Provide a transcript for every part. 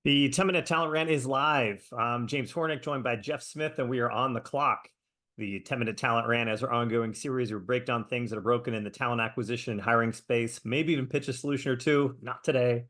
The 10-minute talent rant is live. I'm James Hornick, joined by Jeff Smith, and we are on the clock. The 10-minute talent rant is our ongoing series where we break down things that are broken in the talent acquisition and hiring space, maybe even pitch a solution or two. Not today.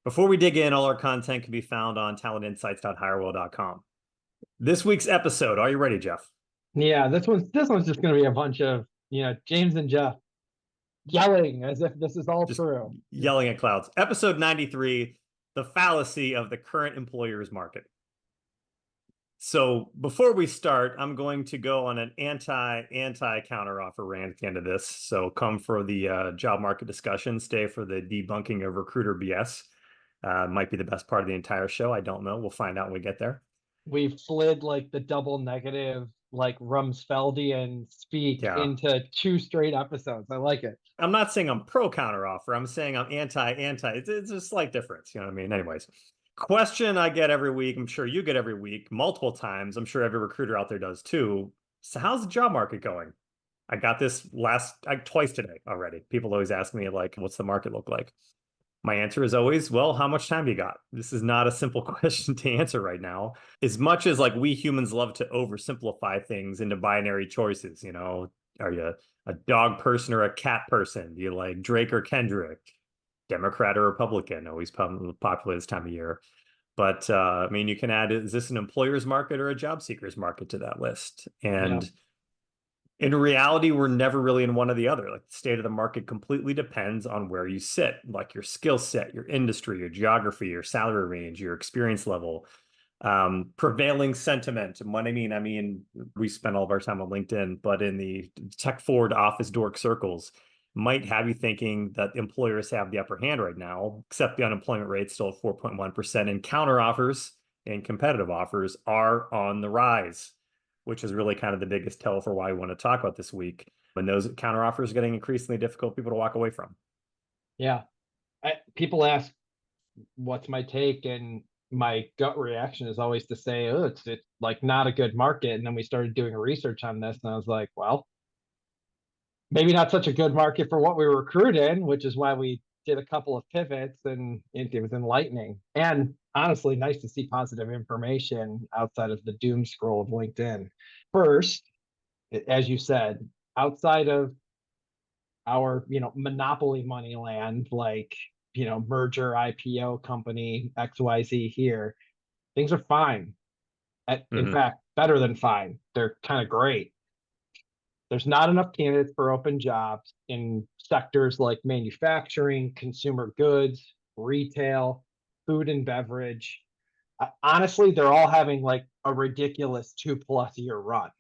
Before we dig in, all our content can be found on talentinsights.hirewell.com. This week's episode, are you ready, Jeff? Yeah, this one's just going to be a bunch of James and Jeff yelling as if this is all Just true. yelling at clouds. Episode 93, the fallacy of the current employer's market. So before we start, I'm going to go on an anti counteroffer rant at the end of this. So come for the job market discussion, stay for the debunking of recruiter BS. Might be the best part of the entire show. I don't know. We'll find out when we get there. We've slid like the double negative, like Rumsfeldian speak into 2 straight episodes. I like it. I'm not saying I'm pro counteroffer. I'm saying I'm anti. It's a slight difference. You know what I mean? Anyways, question I get every week. I'm sure you get every week, multiple times. I'm sure every recruiter out there does too. So how's the job market going? I got this twice today already. People always ask me, like, what's the market look like? My answer is always, well, how much time do you got? This is not a simple question to answer right now. As much as like we humans love to oversimplify things into binary choices, you know, are you a dog person or a cat person? Do you like Drake or Kendrick? Democrat or Republican? Always popular this time of year. But I mean, you can add, is this an employer's market or a job seeker's market to that list? And in reality, we're never really in one or the other. Like the state of the market completely depends on where you sit, like your skill set, your industry, your geography, your salary range, your experience level, prevailing sentiment. And what I mean, we spend all of our time on LinkedIn, but in the tech forward office dork circles, might have you thinking that employers have the upper hand right now, except the unemployment rate still at 4.1%, and counter offers and competitive offers are on the rise, which is really kind of the biggest tell for why we want to talk about this week. When those counter offers are getting increasingly difficult people to walk away from. Yeah. People ask, what's my take? And my gut reaction is always to say, oh, it's like not a good market. And then we started doing research on this, and I was like, well, maybe not such a good market for what we were recruited in, which is why we did a couple of pivots, and it was enlightening. And honestly, nice to see positive information outside of the doom scroll of LinkedIn. First, as you said, outside of our, monopoly money land, like, merger IPO company XYZ here, things are fine. In fact, better than fine. They're kind of great. There's not enough candidates for open jobs in sectors like manufacturing, consumer goods, retail, food and beverage. Honestly, they're all having like a ridiculous 2+ year run.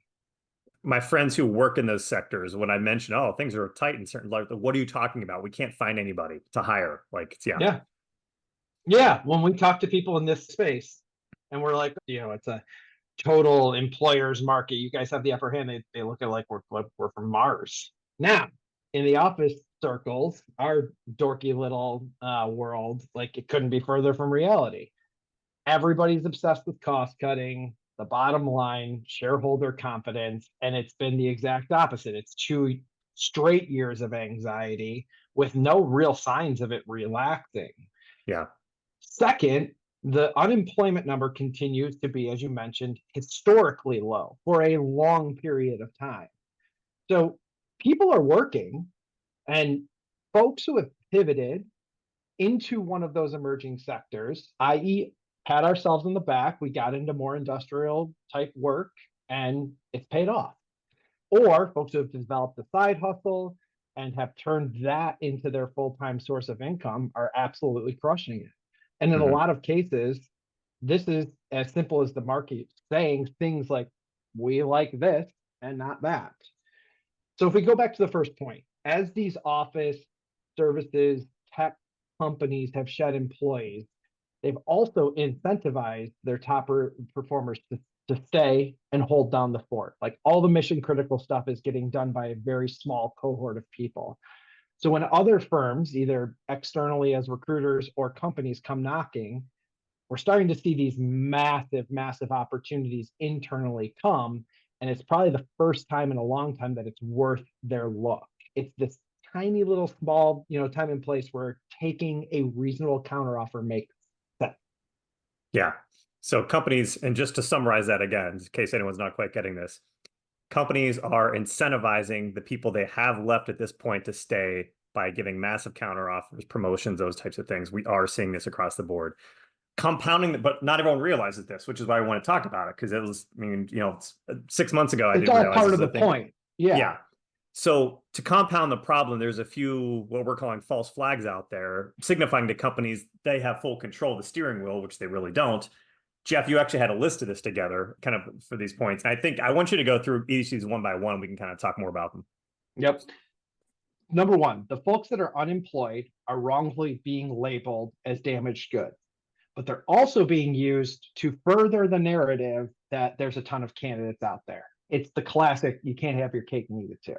My friends who work in those sectors, when I mention, oh, things are tight in certain, like, what are you talking about? We can't find anybody to hire. Like, yeah. When we talk to people in this space, and we're like, it's a total employer's market. You guys have the upper hand. They look at like we're from Mars. Now, in the office circles, our dorky little world, like it couldn't be further from reality. Everybody's obsessed with cost cutting, the bottom line, shareholder confidence, and it's been the exact opposite. It's 2 straight years of anxiety with no real signs of it relaxing. Yeah. Second, the unemployment number continues to be, as you mentioned, historically low for a long period of time. So people are working, and folks who have pivoted into one of those emerging sectors, i.e., pat ourselves on the back, we got into more industrial type work and it's paid off. Or folks who have developed a side hustle and have turned that into their full-time source of income are absolutely crushing it. And in a lot of cases, this is as simple as the market saying things like, we like this and not that. So if we go back to the first point, as these office services, tech companies have shed employees, they've also incentivized their top performers to stay and hold down the fort. Like all the mission critical stuff is getting done by a very small cohort of people. So when other firms, either externally as recruiters or companies come knocking, we're starting to see these massive, massive opportunities internally come. And it's probably the first time in a long time that it's worth their look. It's this tiny little small, time and place where taking a reasonable counteroffer makes sense. Yeah. So companies, and just to summarize that again, in case anyone's not quite getting this, companies are incentivizing the people they have left at this point to stay by giving massive counter offers, promotions, those types of things. We are seeing this across the board. Compounding, but not everyone realizes this, which is why I want to talk about it, because it was, I mean, 6 months ago, I It's didn't all realize part this of was the a thing. point. Yeah. Yeah. So to compound the problem, there's a few what we're calling false flags out there, signifying to companies they have full control of the steering wheel, which they really don't. Jeff, you actually had a list of this together kind of for these points. I think I want you to go through each of these one by one. We can kind of talk more about them. Yep. Number one, the folks that are unemployed are wrongfully being labeled as damaged goods, but they're also being used to further the narrative that there's a ton of candidates out there. It's the classic, you can't have your cake and eat it too.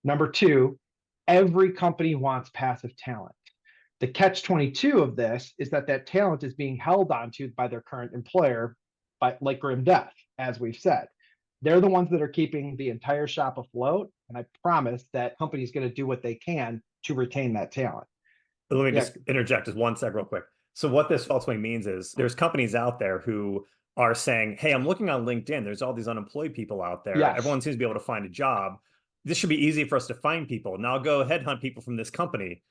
Number two, every company wants passive talent. The catch 22 of this is that that talent is being held onto by their current employer, by like grim death, as we've said. They're the ones that are keeping the entire shop afloat. And I promise that company's going to do what they can to retain that talent. But let me just interject just one sec real quick. So what this ultimately means is there's companies out there who are saying, hey, I'm looking on LinkedIn. There's all these unemployed people out there. Yes. Everyone seems to be able to find a job. This should be easy for us to find people. Now go headhunt people from this company.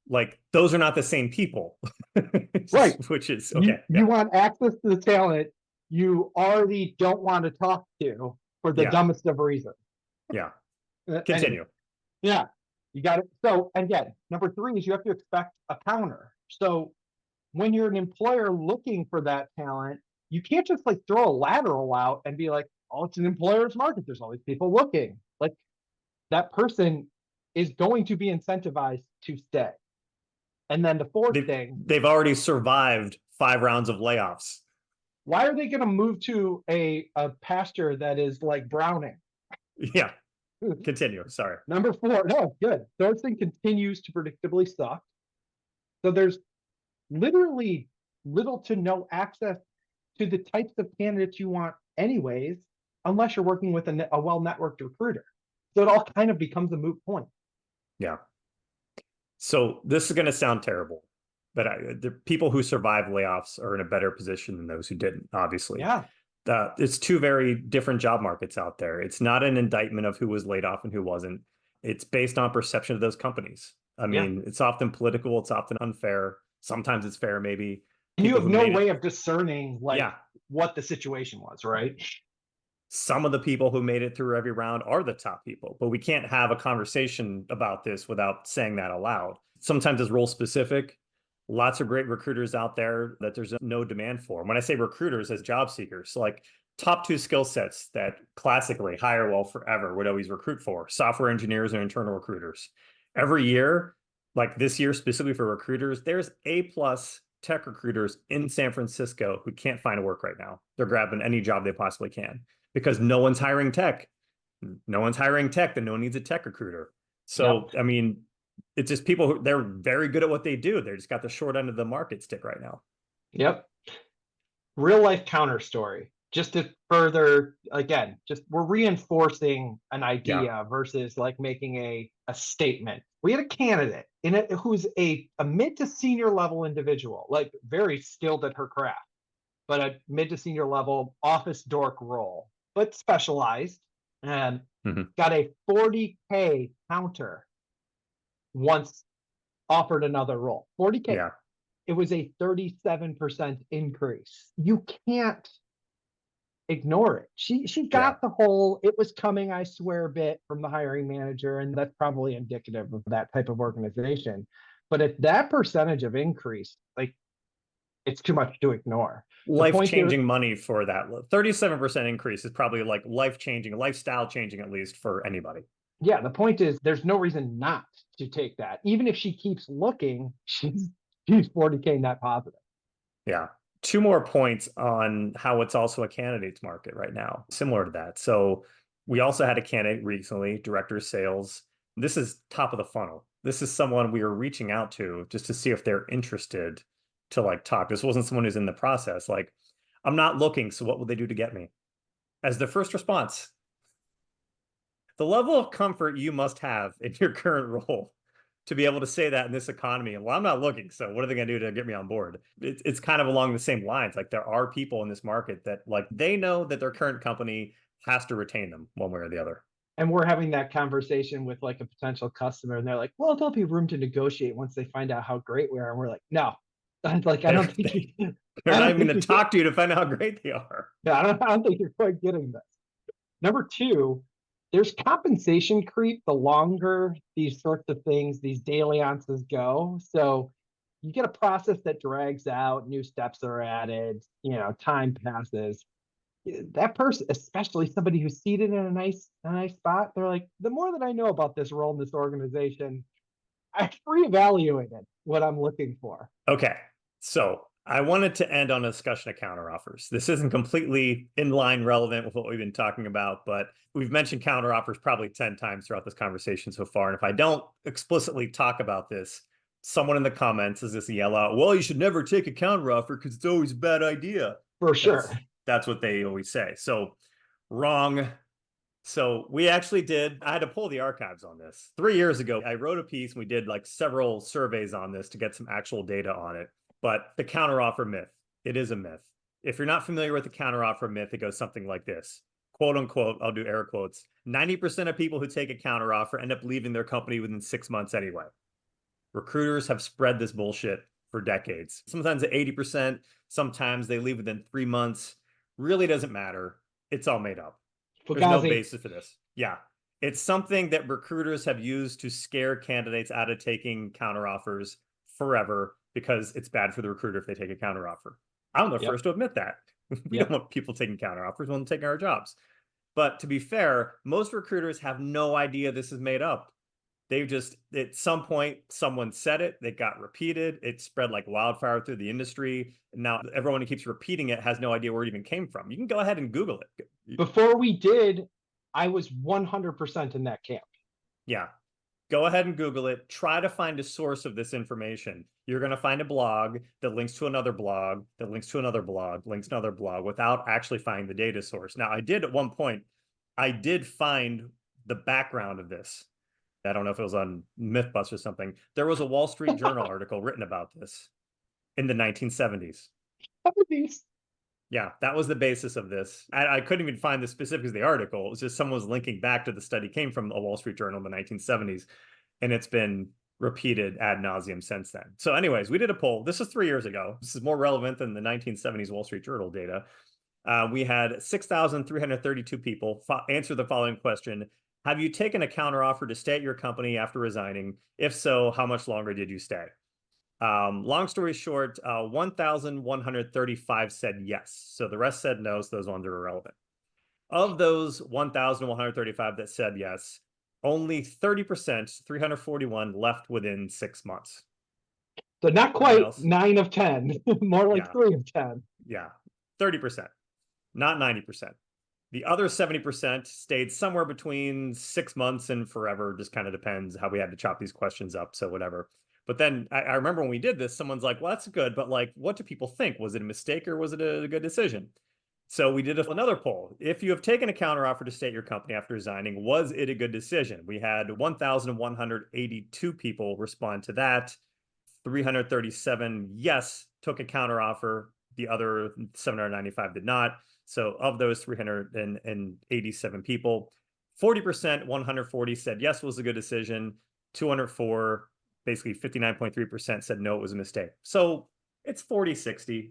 Like, those are not the same people. Right. Which is, okay. You want access to the talent you already don't want to talk to for the dumbest of reasons. Yeah. Continue. Yeah. You got it. So again, number three is you have to expect a counter. So when you're an employer looking for that talent, you can't just like throw a lateral out and be like, oh, it's an employer's market. There's always people looking. Like, that person is going to be incentivized to stay. And then the fourth thing, they've already survived 5 rounds of layoffs. Why are they going to move to a pasture that is like Browning? Yeah. Continue. Sorry. Number four. No, good. Sourcing continues to predictably suck. So there's literally little to no access to the types of candidates you want anyways, unless you're working with a well-networked recruiter. So it all kind of becomes a moot point. Yeah. So this is going to sound terrible, but the people who survive layoffs are in a better position than those who didn't, obviously. Yeah. It's two very different job markets out there. It's not an indictment of who was laid off and who wasn't. It's based on perception of those companies. I mean, it's often political. It's often unfair. Sometimes it's fair, maybe. You have no way of discerning what the situation was, right? Some of the people who made it through every round are the top people, but we can't have a conversation about this without saying that aloud. Sometimes it's role specific. Lots of great recruiters out there that there's no demand for. When I say recruiters as job seekers, like top 2 skill sets that classically HireWell forever would always recruit for: software engineers and internal recruiters. Every year, like this year specifically for recruiters, there's A+ tech recruiters in San Francisco who can't find work right now. They're grabbing any job they possibly can because no one's hiring tech. No one's hiring tech, then no one needs a tech recruiter. So, I mean, it's just people who they're very good at what they do. They just got the short end of the market stick right now. Yep. Real life counter story. Just to further, again, just we're reinforcing an idea versus like making a statement. We had a candidate in it who's a mid to senior level individual, like very skilled at her craft, but a mid to senior level office dork role, but specialized, and got a 40K counter once offered another role. 40K. Yeah. It was a 37% increase. You can't ignore it. She got the whole "it was coming, I swear" bit from the hiring manager, and that's probably indicative of that type of organization. But at that percentage of increase, like, it's too much to ignore. Life-changing money for that. 37% increase is probably like life-changing, lifestyle changing, at least for anybody. Yeah, the point is there's no reason not to take that. Even if she keeps looking, she's 40K net positive. Yeah. 2 more points on how it's also a candidate's market right now, similar to that. So we also had a candidate recently, director of sales. This is top of the funnel. This is someone we were reaching out to just to see if they're interested to like talk. This wasn't someone who's in the process. Like, I'm not looking, so what would they do to get me? As the first response, the level of comfort you must have in your current role to be able to say that in this economy. And well, I'm not looking, so what are they going to do to get me on board? It's kind of along the same lines. Like there are people in this market that like they know that their current company has to retain them one way or the other. And we're having that conversation with like a potential customer, and they're like, "Well, there'll be room to negotiate once they find out how great we are." And we're like, "No, like I They're, don't think you, they're I not don't even think going to you, talk to you to find out how great they are. yeah, I don't think you're quite getting this." Number two, there's compensation creep the longer these sorts of things, these dalliances go. So you get a process that drags out, new steps are added, time passes. That person, especially somebody who's seated in a nice spot, they're like, the more that I know about this role in this organization, I reevaluated what I'm looking for. Okay, so I wanted to end on a discussion of counteroffers. This isn't completely in line relevant with what we've been talking about, but we've mentioned counteroffers probably 10 times throughout this conversation so far. And if I don't explicitly talk about this, someone in the comments is just yell out, well, you should never take a counteroffer because it's always a bad idea. For sure. That's what they always say. So wrong. So we actually I had to pull the archives on this. 3 years ago, I wrote a piece and we did like several surveys on this to get some actual data on it. But the counteroffer myth, it is a myth. If you're not familiar with the counteroffer myth, it goes something like this. Quote unquote, I'll do air quotes. 90% of people who take a counteroffer end up leaving their company within 6 months anyway. Recruiters have spread this bullshit for decades. Sometimes at 80%, sometimes they leave within 3 months. Really doesn't matter. It's all made up. There's no basis for this. Yeah. It's something that recruiters have used to scare candidates out of taking counteroffers forever because it's bad for the recruiter if they take a counteroffer. I'm the first to admit that. We don't want people taking counteroffers. We want them taking our jobs. But to be fair, most recruiters have no idea this is made up. They just, at some point, someone said it, it got repeated, it spread like wildfire through the industry. And now everyone who keeps repeating it has no idea where it even came from. You can go ahead and Google it. Before we did, I was 100% in that camp. Yeah. Go ahead and Google it. Try to find a source of this information. You're going to find a blog that links to another blog, that links to another blog, links to another blog without actually finding the data source. Now, I did at one point, I did find the background of this. I don't know if it was on MythBusters or something. There was a Wall Street Journal article written about this in the 1970s. Yeah, that was the basis of this. I couldn't even find the specifics of the article. It was just someone was linking back to the study came from a Wall Street Journal in the 1970s, and it's been repeated ad nauseum since then. So anyways, we did a poll. This is 3 years ago. This is more relevant than the 1970s Wall Street Journal data. We had 6,332 people answer the following question. Have you taken a counteroffer to stay at your company after resigning? If so, how much longer did you stay? Long story short, 1,135 said yes. So the rest said no, so those ones are irrelevant. Of those 1,135 that said yes, only 30%, 341, left within 6 months. So not quite 9 of 10, more like 3 of 10. Yeah, 30%, not 90%. The other 70% stayed somewhere between 6 months and forever. Just kind of depends how we had to chop these questions up. So whatever. But then I remember when we did this, someone's like, well, that's good. But like, what do people think? Was it a mistake or was it a good decision? So we did another poll. If you have taken a counteroffer to stay at your company after resigning, was it a good decision? We had 1,182 people respond to that. 337, yes, took a counteroffer. The other 795 did not. So of those 387 people, 40%, 140 said yes, was a good decision. 204, basically 59.3% said no, it was a mistake. So it's 40-60.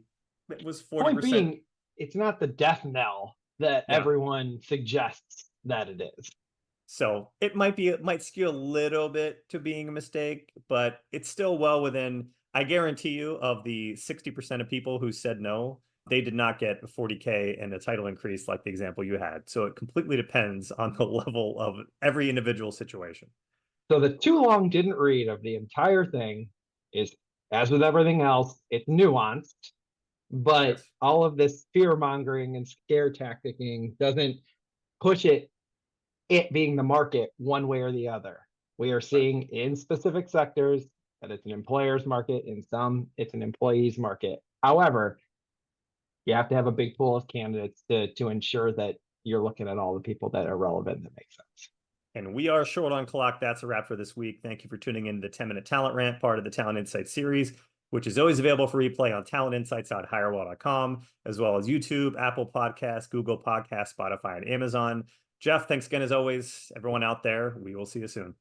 It was 40%. Point being, it's not the death knell that everyone suggests that it is. So it might skew a little bit to being a mistake, but it's still well within. I guarantee you, of the 60% of people who said no, they did not get a 40K and a title increase like the example you had. So it completely depends on the level of every individual situation. So the too long didn't read of the entire thing is, as with everything else, it's nuanced, but all of this fear mongering and scare tacticking doesn't push it being the market one way or the other. We are seeing in specific sectors that it's an employer's market, in some it's an employee's market. However, you have to have a big pool of candidates to ensure that you're looking at all the people that are relevant that make sense. And we are short on clock. That's a wrap for this week. Thank you for tuning in to the 10-Minute Talent Rant, part of the Talent Insights series, which is always available for replay on talentinsights.hirewall.com, as well as YouTube, Apple Podcasts, Google Podcasts, Spotify, and Amazon. Jeff, thanks again as always. Everyone out there, we will see you soon.